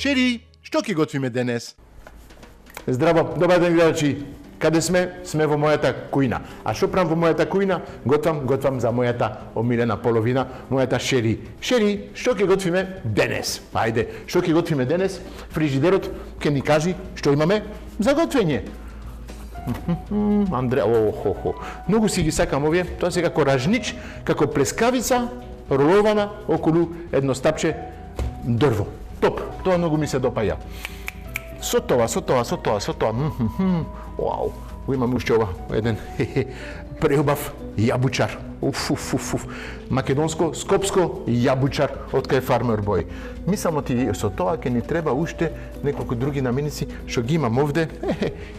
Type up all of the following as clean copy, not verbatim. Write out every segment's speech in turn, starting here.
Шери, што ќе готвиме денес? Здраво, добар ден гледачи. Каде сме? Сме во мојата кујна. А што правам во мојата кујна? Готвам за мојата омилена половина, мојата Шери. Шери, што ќе готвиме денес? Ајде, што ќе готвиме денес? Фрижидерот ќе ни кажи што имаме за готвење. Андре, многу си ги сакам овие. Тоа се како ражнич, како плескавица, ролована околу едно стапче дрво. Топ, тоа многу ми се допаја. Со тоа. Вау, имаме уште ова, еден преубав јабучар. Македонско, скопско јабучар од кај Farmer Boy. Мислам ти со тоа ќе ни треба уште неколку други наменици што ги имам овде.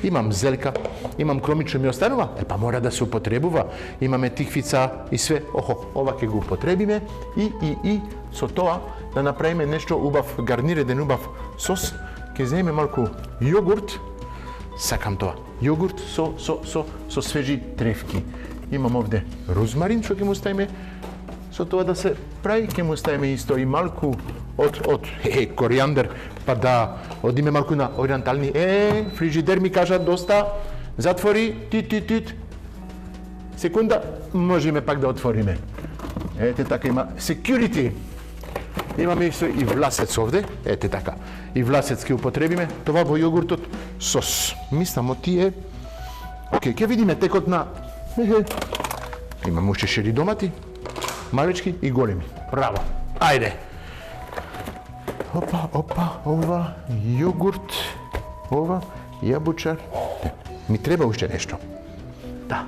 Имам зелка, имам кромич што ми останува, па мора да се употребува. Имаме тиквица и све. Ова ќе го употребиме и со тоа да направиме нешто убав гарнир, еден убав сос. Ќе земеме малку јогурт. Сакам тоа. Јогурт со свежи тревки. Имам овде розмарин што ќе му ставиме со тоа да се прави, ќе му ставиме исто и малку од коријандер, па да одиме малку на ориентални. Фрижидер ми кажа доста. Затвори, тит. Секунда, можеме пак да отвориме. Ете така има security. Имаме исто и власец овде, ете така. И власец ќе употребиме, това во јогуртот сос. Мислам тие. Океј, ќе видиме текот на. Имаме уште шери домати, малечки и големи. Браво. Ајде. Опа, ова јогурт, ова јабучар. Ми треба уште нешто. Да.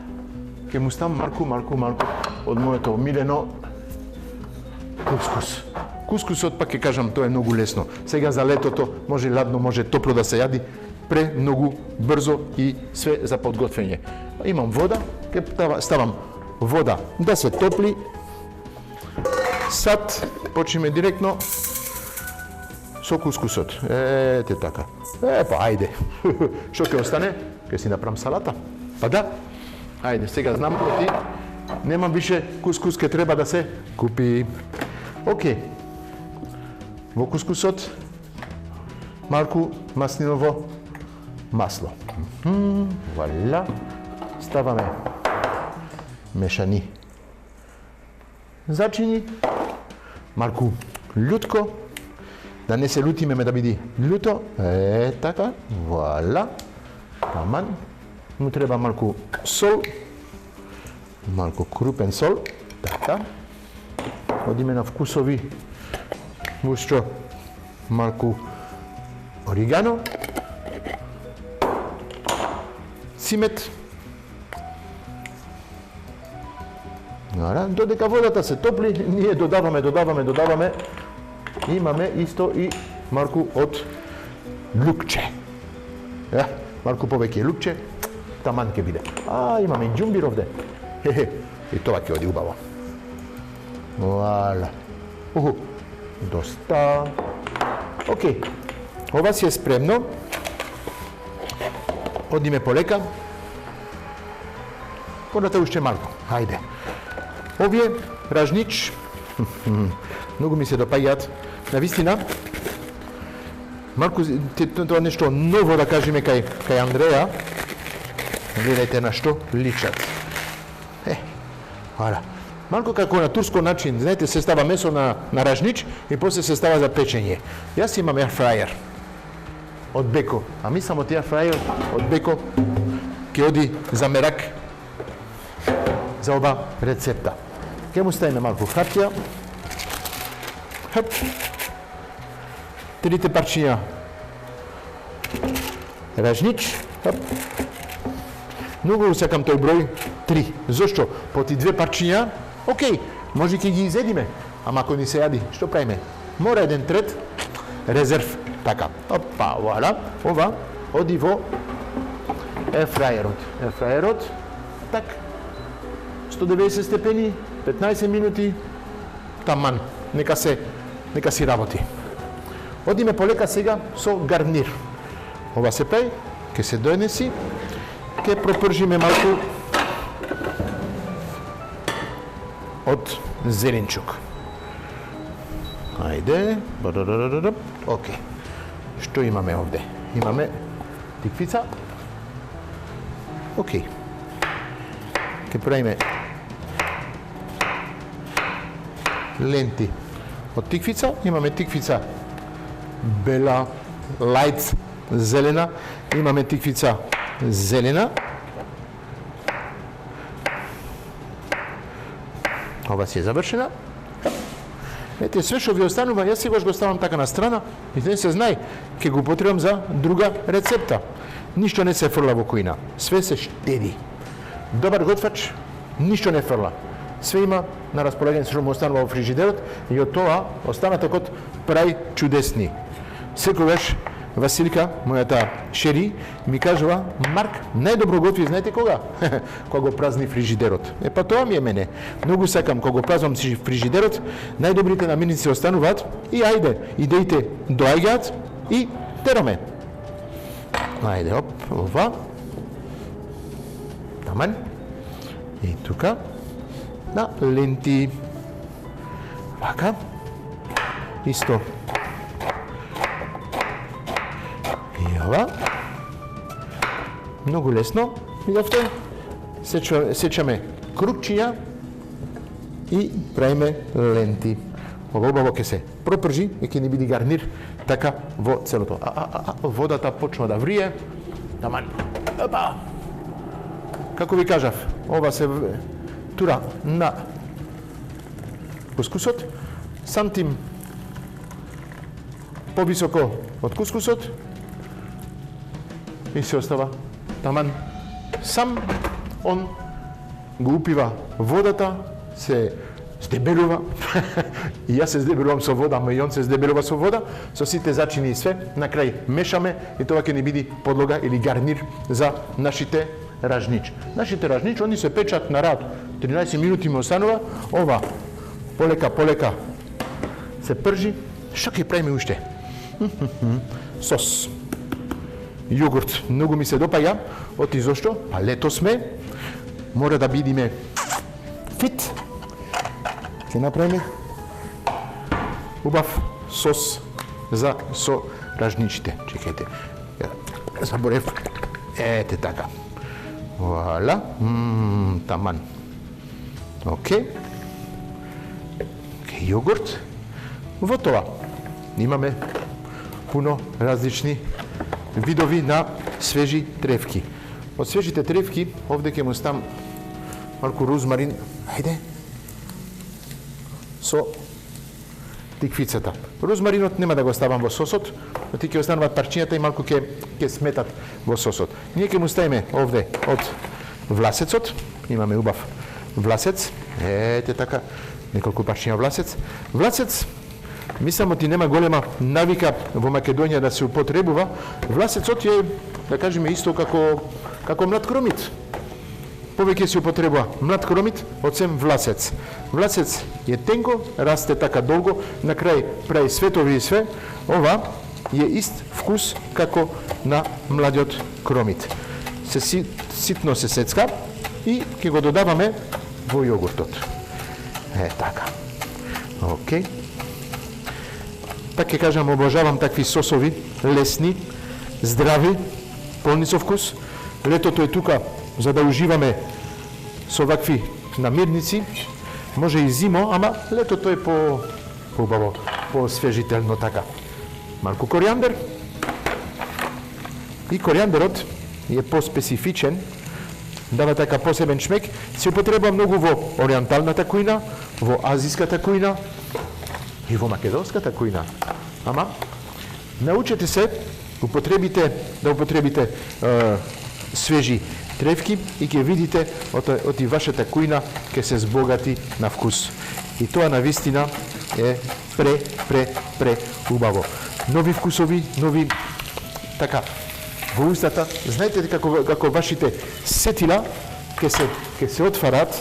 Ќе му ставам малку од моето омилено кускус. Кускусот, пак ќе кажам, тоа е многу лесно. Сега за летото може ладно, може топло да се јади, многу брзо и све за подготвење. Имам вода, ќе ставам вода да се топли. Сад почиме директно со кускусот. Ете така. Па ајде. Што ќе остане? Ќе си направам салата. Па да. Ајде, сега знам ти немам више кускус, ќе треба да се купи. Океј. Во кускусот малку маслиново масло. Валя. Ставаме мешани зачини, малку љутко, да не се лутиме, да биде љуто. Така, валя. Таман. Му треба малку сол, малку крупен сол. Така. Одиме на вкусови. Уште малку оригано, цимет. Додека водата се топли, ние додаваме. Имаме исто и малку од лукче. Малку повеќе лукче, таман ќе биде. Имаме и џумбир овде. И тоа ќе оди убаво. Валя. Доста. Океј. Ова си е спремно. Одиме полека. Водата уште малку. Хајде. Овие ражнич. Многу ми се допаѓаат. Навистина. Малку тоа нешто ново да кажеме кај Андреја. Гледајте на што личат. Валя. Малку како на турско начин, знаете, се става месо на ражнич и после се става за печење. Јас имам airfryer од Беко, а мислам од airfryer од Беко ќе оди за мерак за оба рецепта. Ќе му ставиме малку хартија. Трите парчиња ражнич. Многу сакам тој број 3. Зошто? По ти 2 парчиња. Океј, може ќе ги изедиме, ама ако ни се јади, што правиме? Мора еден трет резерв, така. Опа, вуаля, ова оди во airfryerот. Так, 190 степени, 15 минути, таман, нека си работи. Одиме полека сега со гарнир. Ова се прави, ќе се доенеси, ќе пропржиме малку од зеленчук. Ајде. Океј. што имаме овде? Имаме тиквица. Океј. Ке правиме ленти од тиквица. Имаме тиквица бела, лајт, зелена. Имаме тиквица зелена. Ова си е завршена. Ете, све што ви останува, јас сегаш го ставам така на страна и не се знае, ќе го потребам за друга рецепта. Ништо не се фрла во кујна, све се штеди. Добар готвач, ништо не фрла. Све има на располагање што му останува во фрижидерот и од тоа останатокот прави чудесни. Секогаш Василка, мојата шери, ми кажува: Марк, најдобро готви, знаете кога? Кога го празни фрижидерот. Па тоа ми е мене. Многу сакам кога го празнам фрижидерот, најдобрите намирници остануваат и ајде, идеите доаѓаат и тераме. Ајде, оп, ова. Таман. И тука на ленти. Вака. Исто. И ова. Многу лесно. Видовте? Сечаме крупчиња и правиме ленти. Ова убаво ќе се пропржи и ќе ни биде гарнир така во целото. Водата почна да врие. Таман. Опа. Како ви кажав, ова се тура на кускусот, сантим повисоко од кускусот и се остава таман. Сам он го упива водата, се здебелува. И јас се здебелувам со вода, ама и он се здебелува со вода, со сите зачини и све. На крај мешаме и тоа ќе ни биде подлога или гарнир за нашите ражнич. Нашите ражнич, они се печат на рад. 13 минути ми останува. Ова, полека се пржи. Што ќе правиме уште? Сос. Јогурт. Многу ми се допаѓа. Оти зошто? Па лето сме. Мора да бидиме фит. Ќе направиме убав сос за со ражничите. Чекајте. Заборев. Ете така. Вуаля. Таман. Океј. Јогурт. Во тоа имаме пуно различни видови на свежи тревки. Од свежите тревки, овде ќе му ставам малку розмарин. Ајде. Со тиквицата. Розмаринот нема да го ставам во сосот, но ти ќе остануваат парчињата и малку ќе сметат во сосот. Ние ќе му ставиме овде од власецот. Имаме убав власец. Ете така, неколку парчиња власец. Власец, мислам, ти нема голема навика во Македонија да се употребува. Власецот е, да кажеме, исто како млад кромит. Повеќе се употребува млад кромит од сем власец. Власец е тенко, расте така долго, на крај прави светови и све. Ова е ист вкус како на младиот кромит. Ситно се сецка и ќе го додаваме во јогуртот. Така. Океј. Пак ќе кажам, обожавам такви сосови, лесни, здрави, полни со вкус. Летото е тука за да уживаме со вакви намирници. Може и зимо, ама летото е по-убаво, по-свежително така. Малку коријандер. И коријандерот е по-специфичен, дава така посебен шмек. Се употреба многу во ориенталната кујна, во азиската кујна и во македонската кујна. Ама научете се да употребите свежи тревки и ќе видите од и вашата кујна ќе се збогати на вкус. И тоа навистина е пре убаво. Нови вкусови, нови така во устата. Знаете како вашите сетила ќе се отварат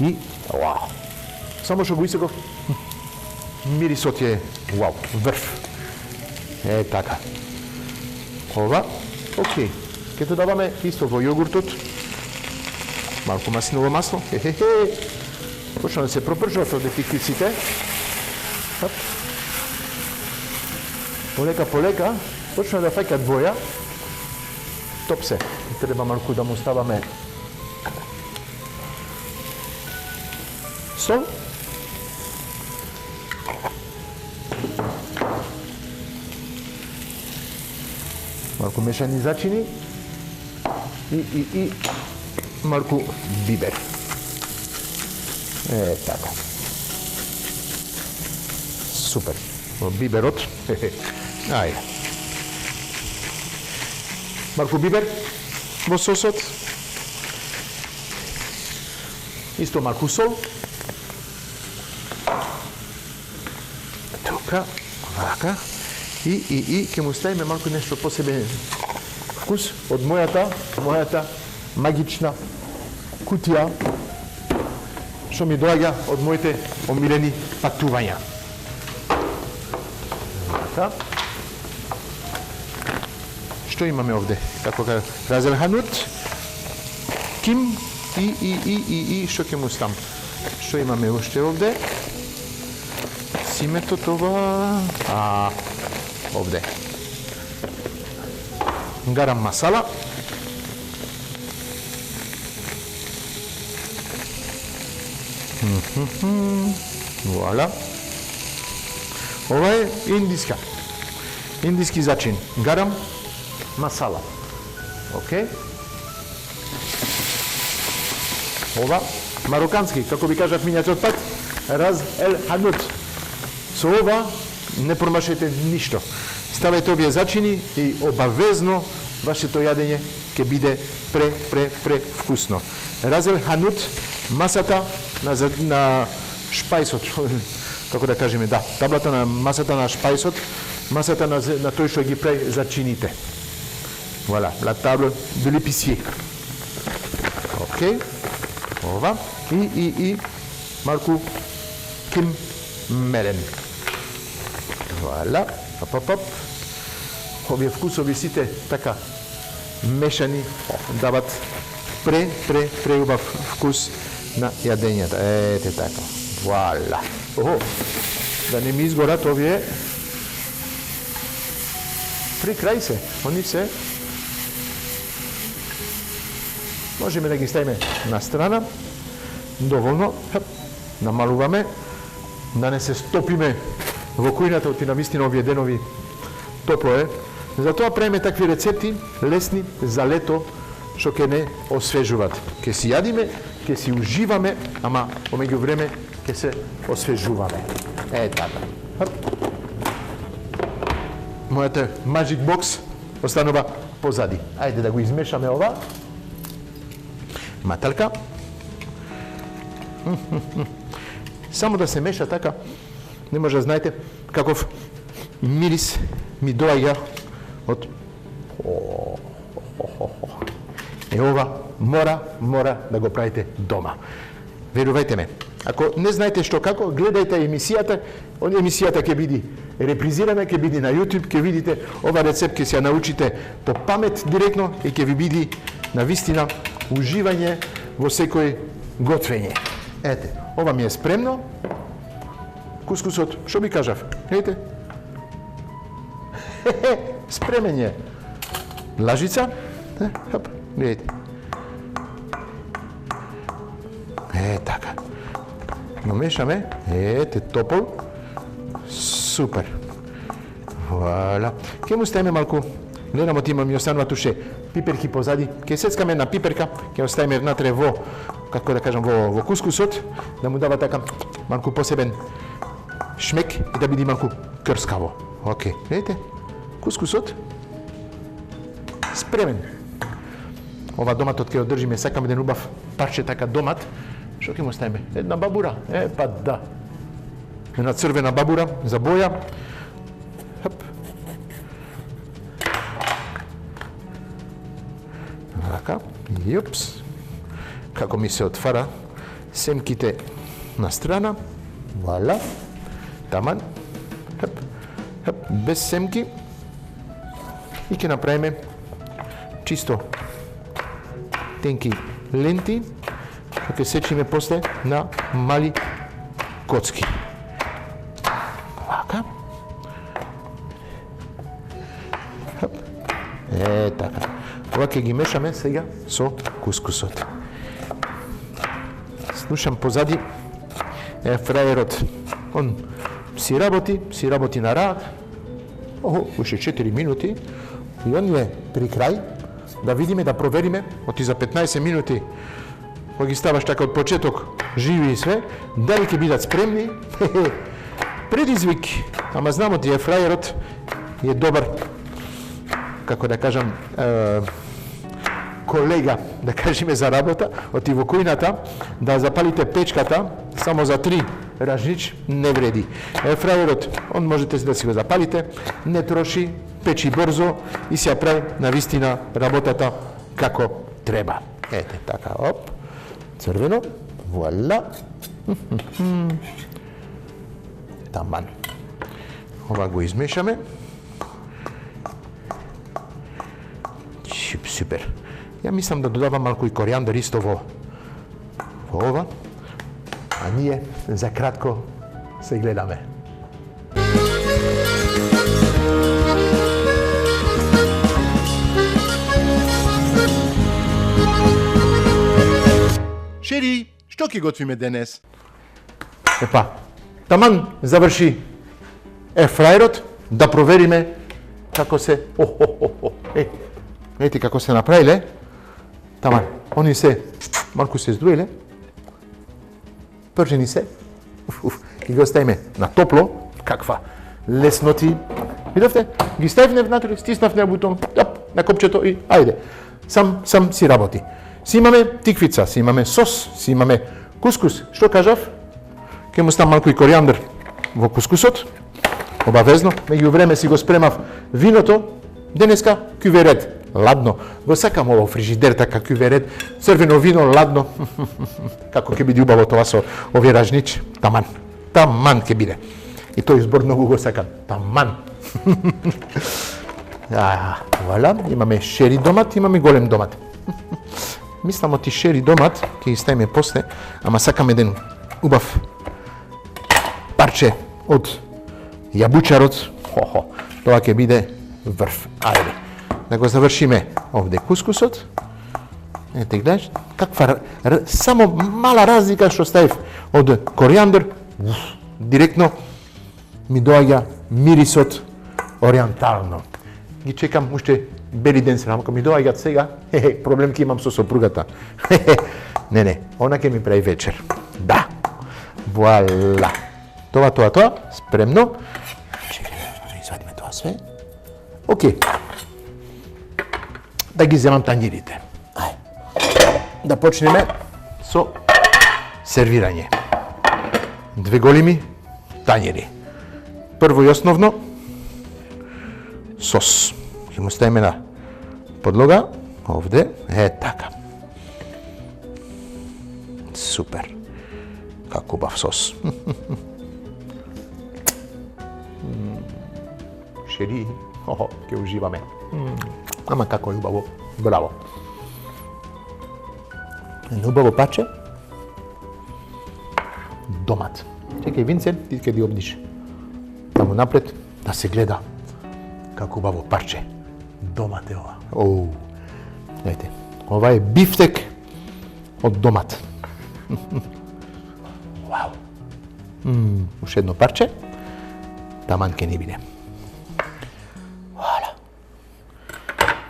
и вау. Само што го исеков, мирисот е вау, врв. Така. Ова, окей. Ке додаваме исто во јогуртот. Малку маслиново масло. Почна да се пропржуват од тиквиците. полека, почна да фаќат боја. Топ се. Треба малку да му ставаме сол. Малку мешани зачини и малку бибер. Така. Супер. Биберот. Ајде. Малку бибер во сосот. Исто малку сол. Тука, вака. И ќе му ставиме малку нешто посебен вкус од мојата магична кутија што ми доаѓа од моите омилени патувања. Така. Што имаме овде? Како кажа, разел ханут, ким и што ќе му стам? Што имаме уште овде? Симето това... овде. Гарам масала. Вуаля. Ова е индиски зачин. Гарам масала. Океј. Ова марокански, како ви кажав минатиот пат, раз ел ханут. Со ова не промашете ништо. Ставете овие зачини и обавезно вашето јадење ќе биде пре вкусно. Разел ханут, масата на шпајсот, како да кажеме, да, таблата на масата на шпајсот, масата на тој што ги прави зачините. Voilà, la table de l'épicier. Океј. Ова и малку ким мелен. Voilà. Оп. Овие вкусови сите така мешани дават преубав вкус на јадењето. Ете така. Voilà. Да не ми изгорат овие при крај се. Они се можеме да ги ставиме на страна. Доволно. Намалуваме. Да не се стопиме во кујната, оти навистина овие денови топло е. Затоа правиме такви рецепти, лесни за лето, што ќе не освежуваат. Ќе си јадиме, ќе си уживаме, ама помеѓу време ќе се освежуваме. Така. Мојата Magic Box останува позади. Ајде да го измешаме ова. Маталка. Само да се меша така, не може да знаете каков мирис ми доаѓа од... Е ова мора да го правите дома. Верувајте ме. Ако не знаете што како, гледајте емисијата. Емисијата ќе биде репризирана, ќе биде на YouTube, ќе видите ова рецепт, ќе се ја научите по памет директно и ќе ви биде на вистина уживање во секој готвење. Ете, ова ми е спремно. Кускусот, што би кажав? Ете. Спремен е. Лажица. Видите. Така. Го мешаме. Ете, топол. Супер. Вуаля. Ке му ставиме малку. Гледам од има ми останува туше пиперки позади. Ке сецкаме на пиперка. Ке оставиме внатре во, како да кажам, во кускусот. Да му дава така малку посебен шмек и да биде малку крскаво. Океј. Видите? Кускусот спремен. Ова доматот ќе одржиме, сакаме еден убав парче така домат. Што ќе му ставиме? Една бабура. Па да. Една црвена бабура за боја. Така. Јупс. Како ми се отвара семките на страна. Вуаля. Таман. Без семки. И ќе направиме чисто тенки ленти, што ќе сечиме после на мали коцки. Вака. Така. Ова ќе ги мешаме сега со кускусот. Слушам позади фраерот. Он си работи на рад. Уште 4 минути. И он е при крај. Да видиме, да провериме. Оти за 15 минути, кога ги ставаш така од почеток, живи и све, дали ќе бидат спремни? Предизвик. Ама знамо ти фраерот е добар, како да кажам, колега, да кажеме за работа, оти во кујната, да запалите печката само за 3 ражнич не вреди. Фраерот, он можете да си го запалите, не троши, печи брзо и се ја прави на вистина работата како треба. Ете, така, оп, црвено, вуаля. Таман. Ова го измешаме. Супер. Ја мислам да додавам малку и коријандар исто во ова. А ние за кратко се гледаме. Шери, што ќе готвиме денес? Епа, таман заврши фраерот, да провериме како се... Ети како се направиле. Таман, они се малку се здруиле. Пржени се. И го ставиме на топло. Каква лесноти. Видовте? Ги ставивме внатре, стиснавме бутон, на копчето и ајде. Сам си работи. Си имаме тиквица, си имаме сос, си имаме кускус. Што кажав? Ке му ставам малку и коријандар во кускусот. Обавезно. Меѓу време си го спремав виното. Денеска кюверет. Ладно. Го сакам ово фрижидер, така кюверет. Црвено вино, ладно. Како ќе биде убаво тоа со овие ражнич. Таман. Таман ќе биде. И тој збор многу го сакам. Таман. Валя, имаме шери домат, имаме голем домат. Мислам оти шери домат ќе ги ставиме после, ама сакам еден убав парче од јабучарот. Тоа ќе биде врв. Ајде. Да го завршиме овде кускусот. Ете, гледаш, каква само мала разлика што ставив од коријандар, директно ми доаѓа мирисот ориентално. Ги чекам уште бели ден се, ако ми доаѓаат сега, проблем ќе имам со сопругата. Не, она ќе ми прави вечер. Да. Вуаля. Тоа, спремно. Чекај, да извадиме тоа све. Океј. Да ги земам тањирите. Да почнеме со сервирање. 2 големи тањири. Прво и основно, сос. Ќе му ставиме на подлога, овде, така. Супер. Како убав сос. Шери, ќе уживаме. Ама како е убаво, браво. Едно убаво паче. Домат. Чекај, Винцен, ти ќе ги обдиш. Таму напред да се гледа како убаво парче. Домат е ова. Ете, ова е бифтек од домат. Вау. Уште едно парче. Таман ке ни биде. Вала.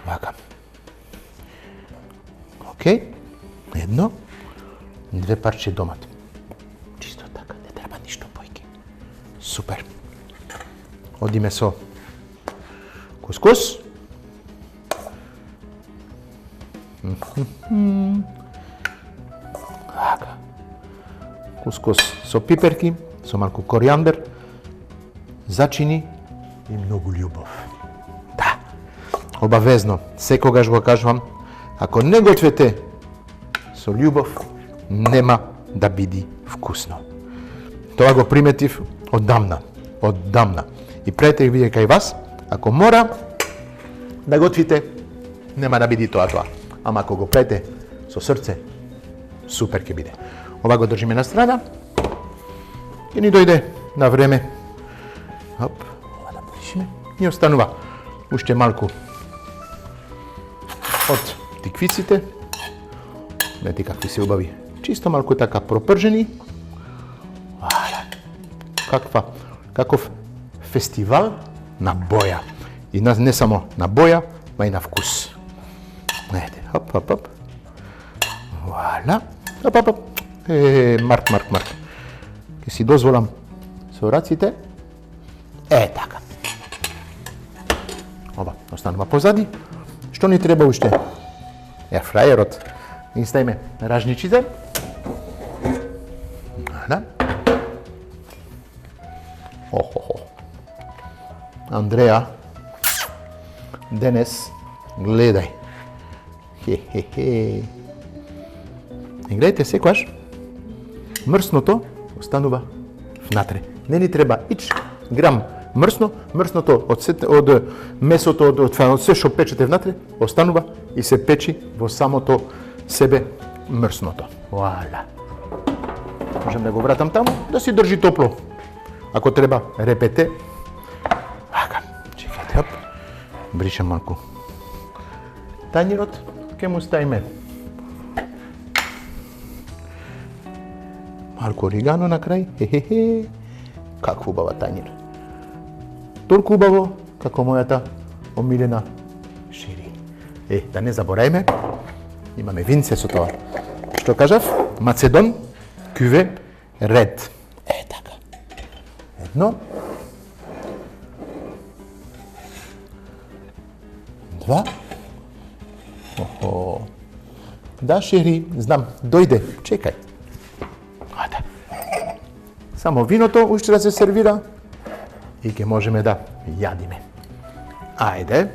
Вака. Океј. Едно. 2 парче домат. Чисто така, не треба ништо појке. Супер. Одиме со кускус. Така. Кускус со пиперки, со малку коријандар, зачини и многу љубов. Да. Обавезно, секогаш го кажувам, ако не гответе со љубов, нема да биде вкусно. Тоа го приметив оддамна. И претех виде кај вас, ако мора да готвите, нема да биде тоа. Ама ако го прете со срце, супер ќе биде. Ова го држиме на страна и ни дојде на време. Оп, ова да пришиме. И останува уште малку од тиквиците. Знаете какви се убави. Чисто малку така пропржени. Каков фестивал на боја. И не само на боја, ма и на вкус. Знаете, хоп. Вуаля. Хоп. Марк. Ке си дозволам со раците. Така. Ова останува позади. Што ни треба уште? Ерфрајерот. И ставиме ражничите. Андреа, денес гледај. И гледайте секојаш мрсното останува внатре. Не ни треба ич грам мрсно, мрсното од месото, од се што печете внатре, останува и се печи во самото себе мрсното. Вуаля. Можем да го вратам таму, да си држи топло. Ако треба, репете. Чекајте, бришам малку. Тањирот ке му ставиме малку оригано на крај. Каква убава тањир. Толку убаво како мојата омилена Шери. Да не заборајме, имаме винце со тоа. Што кажав? Macedon Cuvée Red. Така. Едно. Два. Да, Шери, знам, дојде, чекај. Само виното уште да се сервира и ќе можеме да јадиме. Ајде.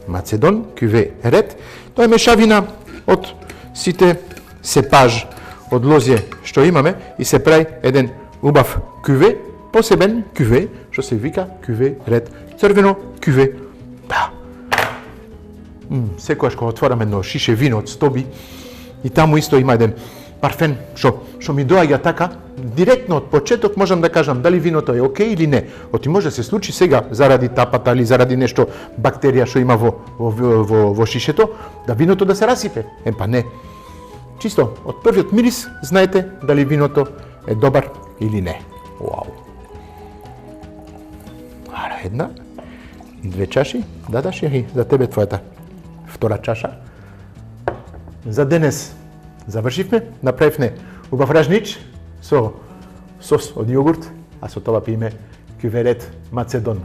Macedon Cuvée Red. Тоа е мешавина од сите сепаж од лозје што имаме и се прави еден убав кюве, посебен кюве, што се вика Cuvée Red. Црвено кюве. Да. Секојаш кога отворам едно шише вино од стоби и таму исто има еден парфен што ми доаѓа така, директно од почеток можам да кажам дали виното е окей или не. Оти може да се случи сега заради тапата или заради нешто бактерија што има во шишето, да виното да се расипе. Па не. Чисто од првиот мирис знаете дали виното е добар или не. Вау. Една, две чаши. Да, Шери, за тебе твојата втора чаша. За денес завршивме, направивме убав ражнич со сос од јогурт, а со тоа пиеме Cuvée Red Macedon.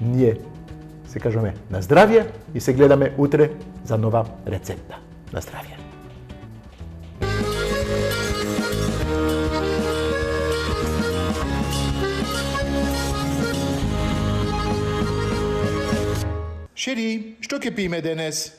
Ние се кажуваме на здравје и се гледаме утре за нова рецепта. На здравје. Шери, што ќе пиеме денес?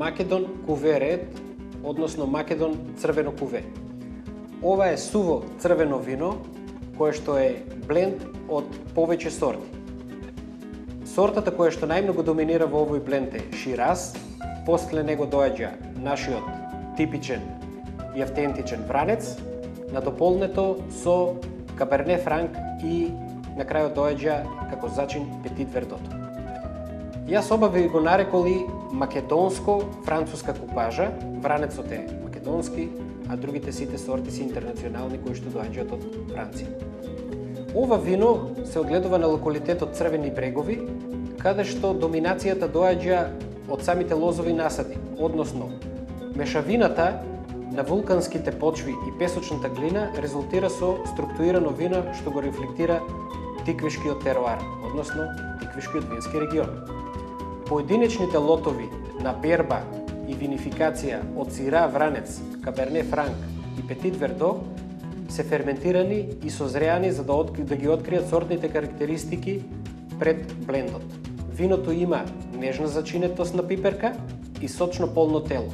Македон куве ред, односно Македон црвено куве. Ова е суво црвено вино, кое што е бленд од повеќе сорти. Сортата која што најмногу доминира во овој бленд е Шираз, после него доаѓа нашиот типичен и автентичен Вранец, надополнето со Каберне Франк и на крајот доаѓа како зачин Петит Вердото. Јас оба ви го нареколи македонско-француска купажа, Вранецот е македонски, а другите сите сорти се интернационални кои што доаѓаат од Франција. Ова вино се огледува на локалитетот Црвени брегови, каде што доминацијата доаѓа од самите лозови насади, односно мешавината на вулканските почви и песочната глина резултира со структурирано вино што го рефлектира тиквишкиот теруар, односно тиквишкиот вински регион. Поединечните лотови на берба и винификација од Сира, Вранец, Каберне Франк и Петит Вердо се ферментирани и созреани за да ги откријат сортните карактеристики пред блендот. Виното има нежна зачинетост на пиперка и сочно полно тело.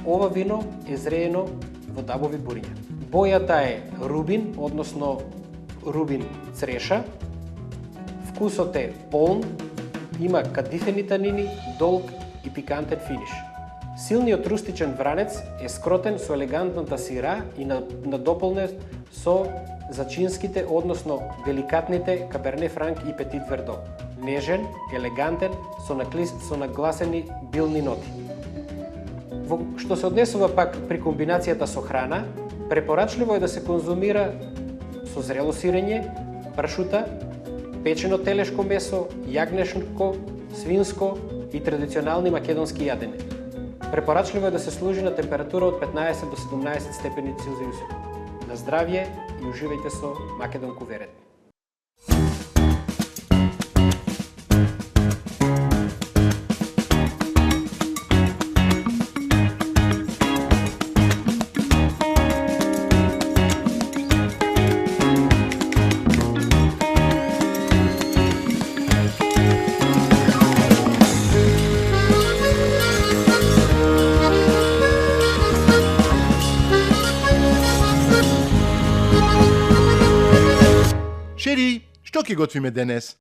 Ова вино е зреено во дабови буриња. Бојата е рубин, односно рубин цреша. Вкусот е полн, има кадифени танини, долг и пикантен финиш. Силниот рустичен Вранец е скротен со елегантната сира и надополнет со зачинските, односно деликатните Каберне Франк и Петит Вердо. Нежен, елегантен, со нагласени билни ноти. Во што се однесува пак при комбинацијата со храна, препорачливо е да се конзумира со зрело сирење, пршута, печено телешко месо, јагнешко, свинско и традиционални македонски јадење. Препорачливо е да се служи на температура од 15 до 17 степени Целзиус. На здравје и уживајте со Македон куверет. Шери, што ќе готвиме денес?